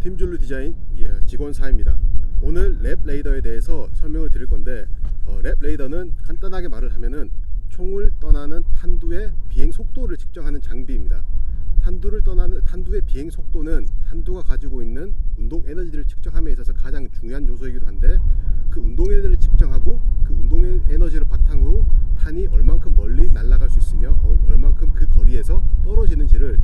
팀줄루 디자인 직원 사입니다. 오늘 랩 레이더에 대해서 설명을 드릴 건데 랩 레이더는 간단하게 말을 하면은 총을 떠나는 탄두의 비행 속도를 측정하는 장비입니다. 탄두의 비행 속도는 탄두가 가지고 있는 운동 에너지를 측정함에 있어서 가장 중요한 요소이기도 한데, 그 운동 에너지를 측정하고 그 운동 에너지를 바탕으로 탄이 얼만큼 멀리 날아갈 수 있으며 얼만큼 그 거리에서 떨어지는지를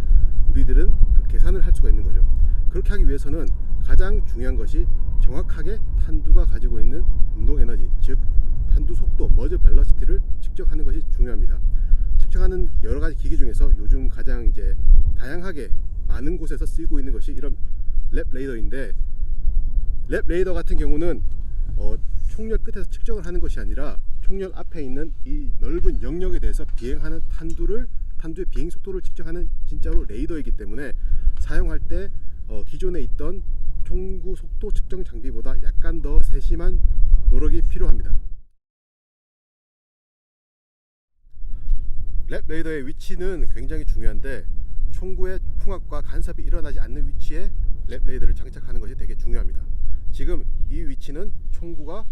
우리들은 그 계산을 할 수가 있는 거죠. 그렇게 하기 위해서는 가장 중요한 것이 정확하게 탄두가 가지고 있는 운동 에너지, 즉 탄두 속도, 머즈 벨러시티를 측정하는 것이 중요합니다. 측정하는 여러 가지 기기 중에서 요즘 가장 다양하게 많은 곳에서 쓰이고 있는 것이 이런 랩 레이더인데, 랩 레이더 같은 경우는 총열 끝에서 측정을 하는 것이 아니라 총열 앞에 있는 이 넓은 영역에 대해서 비행하는 탄두의 비행 속도를 측정하는 진짜로 레이더이기 때문에 사용할 때 기존에 있던 총구 속도 측정 장비보다 약간 더 세심한 노력이 필요합니다. 랩 레이더의 위치는 굉장히 중요한데, 총구의 풍압과 간섭이 일어나지 않는 위치에 랩 레이더를 장착하는 것이 되게 중요합니다. 지금 이 위치는 총구가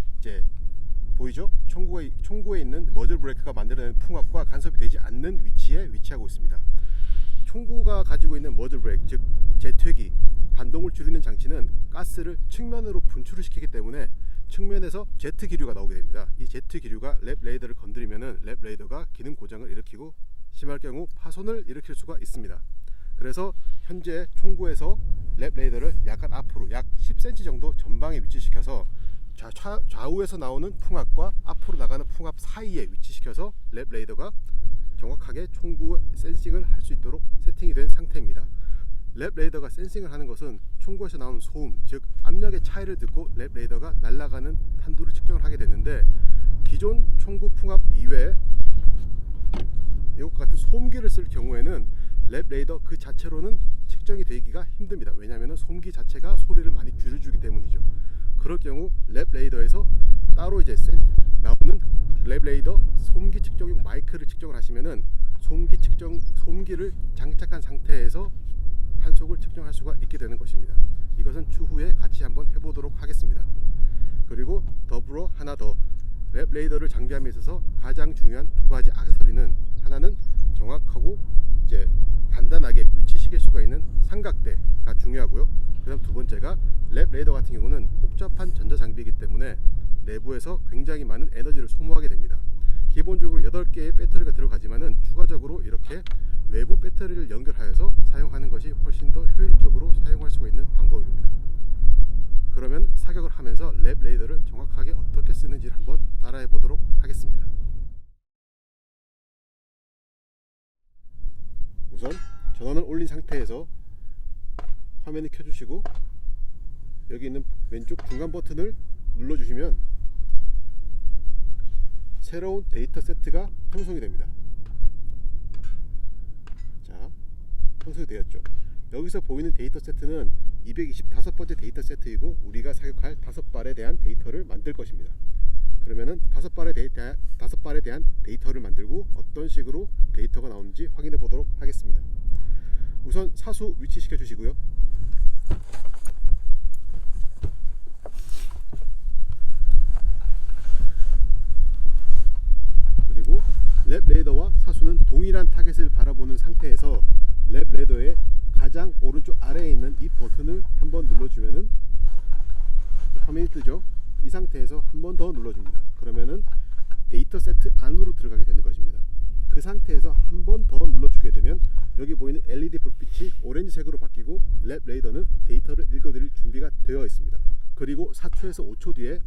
보이죠? 총구에 있는 머즐 브레이크가 만들어내는 풍압과 간섭이 되지 않는 위치에 위치하고 있습니다. 총구가 가지고 있는 머즐 브레이크, 즉 재퇴기, 반동을 줄이는 장치는 가스를 측면으로 분출을 시키기 때문에 측면에서 제트 기류가 나오게 됩니다. 이 제트 기류가 랩 레이더를 건드리면은 랩 레이더가 기능 고장을 일으키고 심할 경우 파손을 일으킬 수가 있습니다. 그래서 현재 총구에서 랩 레이더를 약간 앞으로 약 10cm 정도 전방에 위치시켜서 좌우에서 나오는 풍압과 앞으로 나가는 풍압 사이에 위치시켜서 랩 레이더가 정확하게 총구 센싱을 할 수 있도록 세팅이 된 상태입니다. 랩 레이더가 센싱을 하는 것은 총구에서 나오는 소음, 즉 압력의 차이를 듣고 랩 레이더가 날아가는 탄두를 측정을 하게 되는데, 기존 총구 풍압 이외에 이것과 같은 소음기를 쓸 경우에는 랩 레이더 그 자체로는 측정이 되기가 힘듭니다. 왜냐하면 소음기 자체가 소리를 많이 줄여주기 때문이죠. 그럴 경우 랩 레이더에서 따로 나오는 랩 레이더 소음기 측정용 마이크를 측정을 하시면은 소음기를 장착한 상태에서 탄속을 측정할 수가 있게 되는 것입니다. 이것은 추후에 같이 한번 해보도록 하겠습니다. 그리고 더불어 하나 더, 랩 레이더를 장비함에 있어서 가장 중요한 두 가지 액세서리는, 하나는 정확하고 단단하게 위치시킬 수가 있는 삼각대가 중요하고요. 그 다음 두 번째가, 랩 레이더 같은 경우는 복잡한 전자장비이기 때문에 내부에서 굉장히 많은 에너지를 소모하게 됩니다. 기본적으로 8개의 배터리가 들어가지만은 추가적으로 이렇게 외부 배터리를 연결하여서 사용하는 것이 훨씬 더 효율적으로 사용할 수가 있는 방법입니다. 그러면 사격을 하면서 랩 레이더를 정확하게 어떻게 쓰는지를 한번 따라해 보도록 하겠습니다. 우선 전원을 올린 상태에서 화면을 켜주시고 여기 있는 왼쪽 중간 버튼을 눌러주시면 새로운 데이터 세트가 형성이 됩니다. 자, 형성이 되었죠. 여기서 보이는 데이터 세트는 225번째 데이터 세트이고, 우리가 사격할 5발에 대한 데이터를 만들 것입니다. 그러면은 5발에 대한 데이터를 만들고 어떤 식으로 데이터가 나오는지 확인해 보도록 하겠습니다. 우선 사수 위치시켜 주시고요. 그리고 랩 레이더와 사수는 동일한 타겟을 바라보는 상태에서 랩 레이더의 가장 오른쪽 아래에 있는 이 버튼을 한번 눌러주면은 화면이 뜨죠. 이 상태에서 한 번 더 눌러줍니다. 그러면은 데이터 세트 안으로 들어가게 되는 것입니다. 그 상태에서 한 번 더 눌러주게 되면 여기 보이는 LED 불빛이 오렌지색으로 바뀌고 랩 레이더는 데이터를 읽어드릴 준비가 되어 있습니다. 그리고 4초에서 5초 뒤에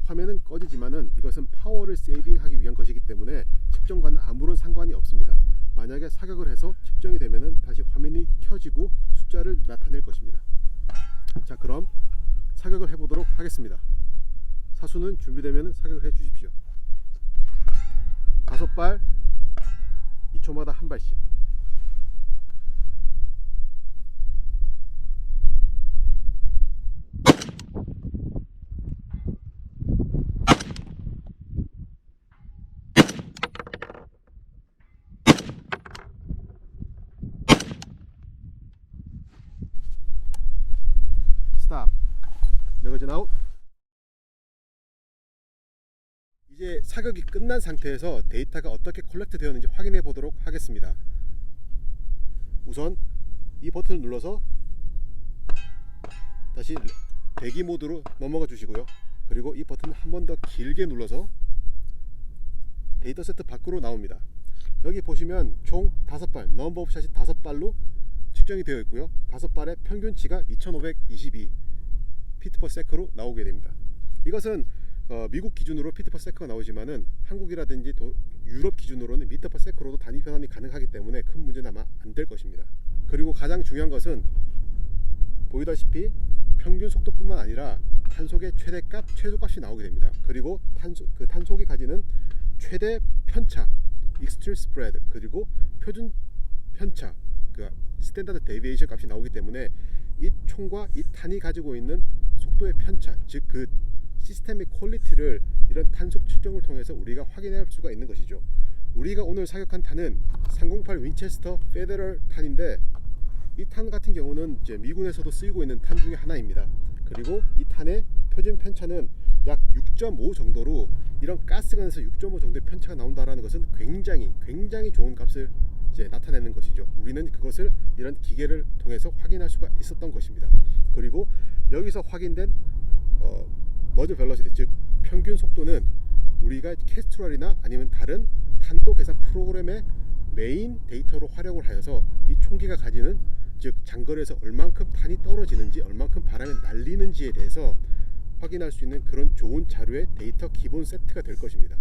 화면은 꺼지지만은 이것은 파워를 세이빙하기 위한 것이기 때문에 측정과는 아무런 상관이 없습니다. 만약에 사격을 해서 측정이 되면은 다시 화면이 켜지고 숫자를 나타낼 것입니다. 자, 그럼 사격을 해보도록 하겠습니다. 사수는 준비되면 사격을 해 주십시오. 5발 2초마다 한 발씩. 스탑. 매거진 아웃. 이제 사격이 끝난 상태에서 데이터가 어떻게 컬렉트 되었는지 확인해 보도록 하겠습니다. 우선 이 버튼을 눌러서 다시 대기 모드로 넘어가 주시고요. 그리고 이 버튼을 한 번 더 길게 눌러서 데이터 세트 밖으로 나옵니다. 여기 보시면 총 5발, 넘버 오브 샷이 5발로 측정이 되어 있고요. 5발의 평균치가 2522 피트 퍼 세크로 나오게 됩니다. 이것은 미국 기준으로 피트 퍼 세크가 나오지만은 한국이라든지 유럽 기준으로는 미터 퍼 세크로도 단위 변환이 가능하기 때문에 큰 문제는 아마 안 될 것입니다. 그리고 가장 중요한 것은 보이다시피 평균 속도뿐만 아니라 탄속의 최대값, 최소값이 나오게 됩니다. 그리고 탄속이 가지는 최대 편차, 익스트림 스프레드, 그리고 표준 편차, 그 스탠다드 데비에이션 값이 나오기 때문에 이 총과 이 탄이 가지고 있는 속도의 편차, 즉 그 시스템의 퀄리티를 이런 탄속 측정을 통해서 우리가 확인할 수가 있는 것이죠. 우리가 오늘 사격한 탄은 308 윈체스터 페더럴 탄인데 이 탄 같은 경우는 이제 미군에서도 쓰이고 있는 탄 중에 하나입니다. 그리고 이 탄의 표준 편차는 약 6.5 정도로 이런 가스건에서 6.5 정도의 편차가 나온다는 것은 굉장히 좋은 값을 이제 나타내는 것이죠. 우리는 그것을 이런 기계를 통해서 확인할 수가 있었던 것입니다. 그리고 여기서 확인된 머저 벨러시티, 즉 평균 속도는 우리가 캐스트럴이나 아니면 다른 탄도 계산 프로그램의 메인 데이터로 활용을 하여서 이 총기가 가지는, 즉 장거리에서 얼만큼 탄이 떨어지는지, 얼만큼 바람이 날리는지에 대해서 확인할 수 있는 그런 좋은 자료의 데이터 기본 세트가 될 것입니다.